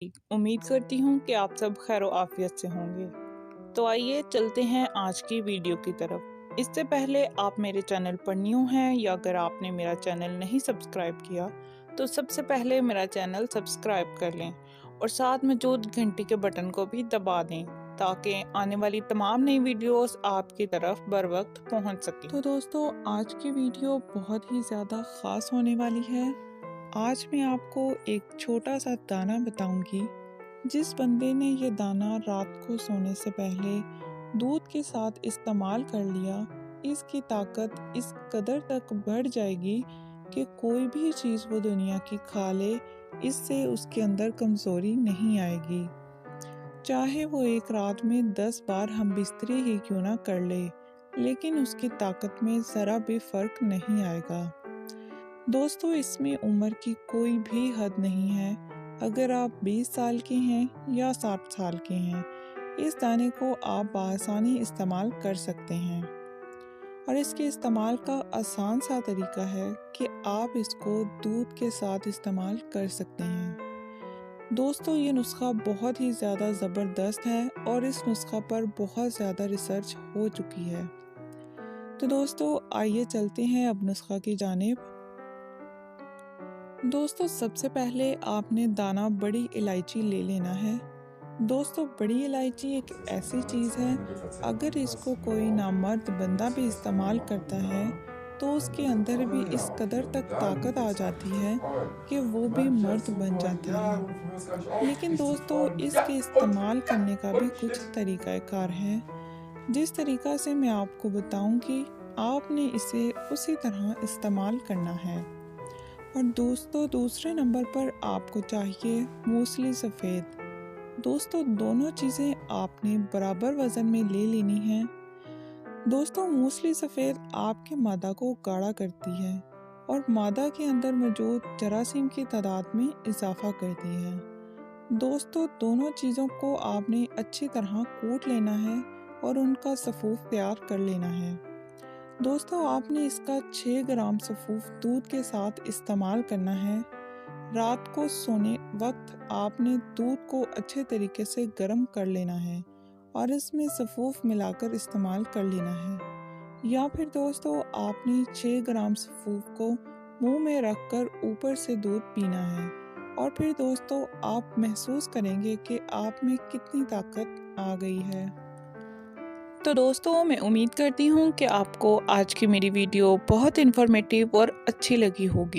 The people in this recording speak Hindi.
उम्मीद करती हूँ कि आप सब खैर आफियत से होंगे। तो आइए चलते हैं आज की वीडियो की तरफ। इससे पहले आप मेरे चैनल पर न्यू हैं या अगर आपने मेरा चैनल नहीं सब्सक्राइब किया तो सबसे पहले मेरा चैनल सब्सक्राइब कर लें और साथ में जो घंटी के बटन को भी दबा दें ताकि आने वाली तमाम नई वीडियोस आपकी तरफ बर वक्त पहुँच सकें। तो दोस्तों, आज की वीडियो बहुत ही ज़्यादा ख़ास होने वाली है। आज मैं आपको एक छोटा सा दाना बताऊंगी। जिस बंदे ने ये दाना रात को सोने से पहले दूध के साथ इस्तेमाल कर लिया, इसकी ताकत इस कदर तक बढ़ जाएगी कि कोई भी चीज़ वो दुनिया की खा ले, इससे उसके अंदर कमज़ोरी नहीं आएगी। चाहे वो एक रात में 10 बार हम बिस्तरी ही क्यों ना कर ले, लेकिन उसकी ताकत में ज़रा भी फ़र्क नहीं आएगा। दोस्तों, इसमें उम्र की कोई भी हद नहीं है। अगर आप 20 साल के हैं या 60 साल के हैं, इस दाने को आप आसानी इस्तेमाल कर सकते हैं। और इसके इस्तेमाल का आसान सा तरीका है कि आप इसको दूध के साथ इस्तेमाल कर सकते हैं। दोस्तों, ये नुस्खा बहुत ही ज़्यादा ज़बरदस्त है और इस नुस्खा पर बहुत ज़्यादा रिसर्च हो चुकी है। तो दोस्तों, आइए चलते हैं अब नुस्खा की जानिब। दोस्तों, सबसे पहले आपने दाना बड़ी इलायची ले लेना है। दोस्तों, बड़ी इलायची एक ऐसी चीज़ है, अगर इसको कोई नामर्द बंदा भी इस्तेमाल करता है तो उसके अंदर भी इस कदर तक ताकत आ जाती है कि वो भी मर्द बन जाता है। लेकिन दोस्तों, इसके इस्तेमाल करने का भी कुछ तरीक़ाकार है। जिस तरीक़ा से मैं आपको बताऊंगी, आपने इसे उसी तरह इस्तेमाल करना है। और दोस्तों, दूसरे नंबर पर आपको चाहिए मूसली सफ़ेद। दोस्तों, दोनों चीज़ें आपने बराबर वज़न में ले लेनी हैं। दोस्तों, मूसली सफ़ेद आपके मादा को गाढ़ा करती है और मादा के अंदर मौजूद जरासीम की तादाद में इजाफ़ा करती है। दोस्तों, दोनों चीज़ों को आपने अच्छी तरह कूट लेना है और उनका सफ़ूफ तैयार कर लेना है। दोस्तों, आपने इसका 6 ग्राम सफ़ूफ दूध के साथ इस्तेमाल करना है। रात को सोने वक्त आपने दूध को अच्छे तरीके से गर्म कर लेना है और इसमें सफ़ूफ मिलाकर इस्तेमाल कर लेना है। या फिर दोस्तों, आपने 6 ग्राम सफ़ूफ को मुंह में रखकर ऊपर से दूध पीना है और फिर दोस्तों, आप महसूस करेंगे कि आप में कितनी ताकत आ गई है। तो दोस्तों, मैं उम्मीद करती हूँ कि आपको आज की मेरी वीडियो बहुत इन्फॉर्मेटिव और अच्छी लगी होगी।